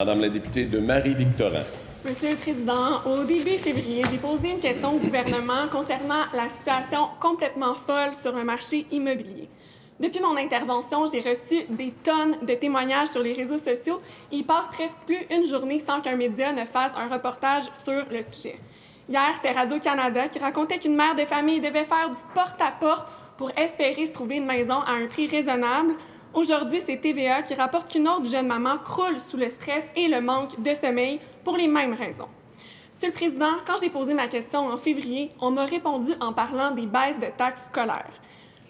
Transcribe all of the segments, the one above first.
Madame la députée de Marie-Victorin. Monsieur le Président, au début février, j'ai posé une question au gouvernement concernant la situation complètement folle sur un marché immobilier. Depuis mon intervention, j'ai reçu des tonnes de témoignages sur les réseaux sociaux et il passe presque plus une journée sans qu'un média ne fasse un reportage sur le sujet. Hier, c'était Radio-Canada qui racontait qu'une mère de famille devait faire du porte-à-porte pour espérer se trouver une maison à un prix raisonnable. Aujourd'hui, c'est TVA qui rapporte qu'une autre jeune maman croule sous le stress et le manque de sommeil pour les mêmes raisons. Monsieur le Président, quand j'ai posé ma question en février, on m'a répondu en parlant des baisses de taxes scolaires.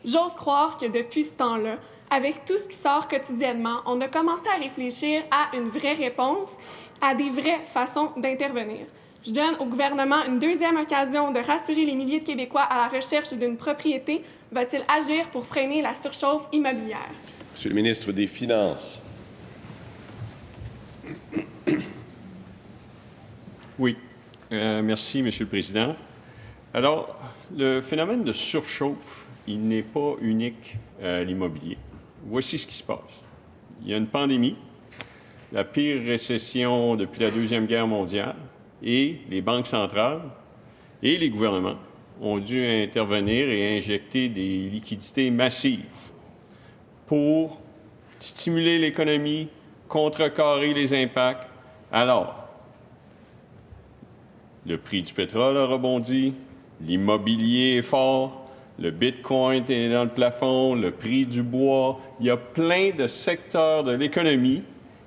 J'ose croire que depuis ce temps-là, avec tout ce qui sort quotidiennement, on a commencé à réfléchir à une vraie réponse, à des vraies façons d'intervenir. Je donne au gouvernement une deuxième occasion de rassurer les milliers de Québécois à la recherche d'une propriété. Va-t-il agir pour freiner la surchauffe immobilière? Monsieur le ministre des Finances. Oui. Merci, Monsieur le Président. Alors, le phénomène de surchauffe, il n'est pas unique à l'immobilier. Voici ce qui se passe. Il y a une pandémie, la pire récession depuis la Deuxième Guerre mondiale, et les banques centrales et les gouvernements ont dû intervenir et injecter des liquidités massives pour stimuler l'économie, contrecarrer les impacts. Alors, le prix du pétrole a rebondi, l'immobilier est fort, le Bitcoin est dans le plafond, le prix du bois. Il y a plein de secteurs de l'économie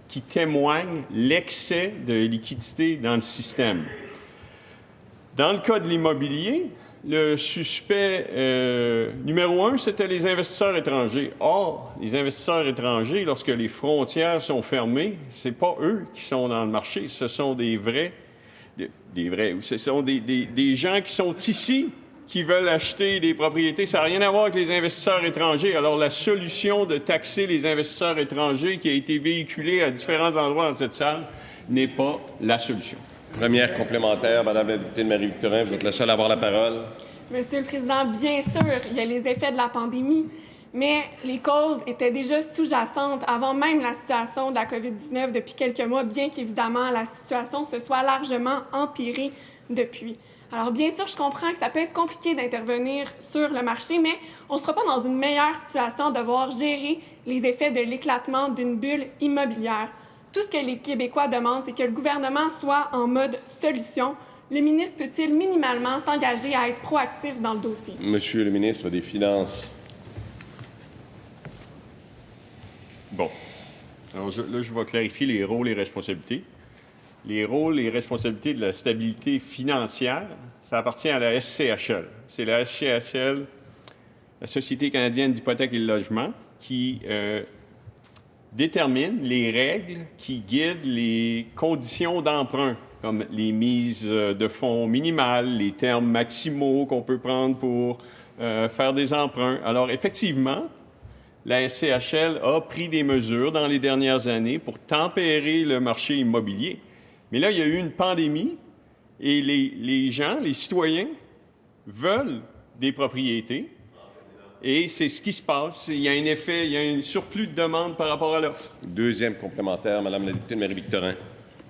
qui témoignent l'excès de liquidité dans le système. Dans le cas de l'immobilier, le suspect numéro 1, c'était les investisseurs étrangers. Or, les investisseurs étrangers, lorsque les frontières sont fermées, ce n'est pas eux qui sont dans le marché, ce sont des gens qui sont ici, qui veulent acheter des propriétés. Ça n'a rien à voir avec les investisseurs étrangers. Alors, la solution de taxer les investisseurs étrangers qui a été véhiculée à différents endroits dans cette salle n'est pas la solution. Première complémentaire, Madame la députée de Marie-Victorin, vous êtes la seule à avoir la parole. Monsieur le Président, bien sûr, il y a les effets de la pandémie, mais les causes étaient déjà sous-jacentes avant même la situation de la COVID-19 depuis quelques mois, bien qu'évidemment la situation se soit largement empirée depuis. Alors bien sûr, je comprends que ça peut être compliqué d'intervenir sur le marché, mais on ne sera pas dans une meilleure situation de devoir gérer les effets de l'éclatement d'une bulle immobilière. Tout ce que les Québécois demandent, c'est que le gouvernement soit en mode solution. Le ministre peut-il minimalement s'engager à être proactif dans le dossier? Monsieur le ministre des Finances. Bon. Alors, je vais clarifier les rôles et responsabilités. Les rôles et responsabilités de la stabilité financière, ça appartient à la SCHL. C'est la SCHL, la Société canadienne d'hypothèques et de logement, qui détermine les règles qui guident les conditions d'emprunt, comme les mises de fonds minimales, les termes maximaux qu'on peut prendre pour faire des emprunts. Alors, effectivement, la SCHL a pris des mesures dans les dernières années pour tempérer le marché immobilier. Mais là, il y a eu une pandémie et les gens, les citoyens, veulent des propriétés. Et c'est ce qui se passe. Il y a un effet, il y a un surplus de demande par rapport à l'offre. Deuxième complémentaire, Madame la députée de Marie-Victorin.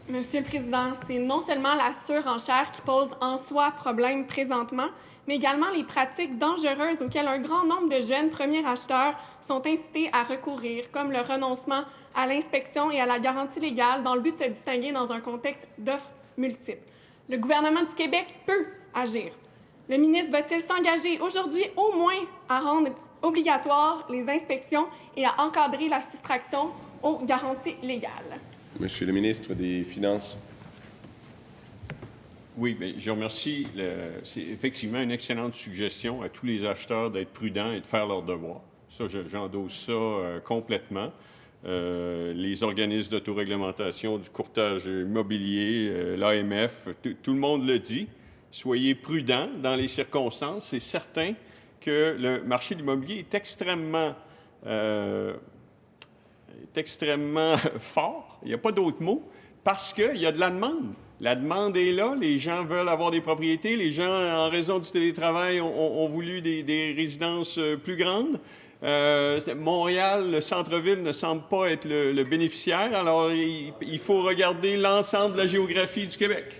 Monsieur le Président, c'est non seulement la surenchère qui pose en soi problème présentement, mais également les pratiques dangereuses auxquelles un grand nombre de jeunes premiers acheteurs sont incités à recourir, comme le renoncement à l'inspection et à la garantie légale dans le but de se distinguer dans un contexte d'offres multiples. Le gouvernement du Québec peut agir. Le ministre va-t-il s'engager aujourd'hui au moins à rendre obligatoires les inspections et à encadrer la soustraction aux garanties légales? Monsieur le ministre des Finances. Oui, bien, je remercie. C'est effectivement une excellente suggestion à tous les acheteurs d'être prudents et de faire leur devoir. Ça, j'endosse ça complètement. Les organismes d'autoréglementation du courtage immobilier, l'AMF, tout le monde le dit. Soyez prudents dans les circonstances. C'est certain que le marché de l'immobilier est extrêmement fort. Il n'y a pas d'autre mot, parce qu'il y a de la demande. La demande est là, les gens veulent avoir des propriétés, les gens, en raison du télétravail, ont voulu des résidences plus grandes. Montréal, le centre-ville, ne semble pas être le bénéficiaire. Alors, il faut regarder l'ensemble de la géographie du Québec.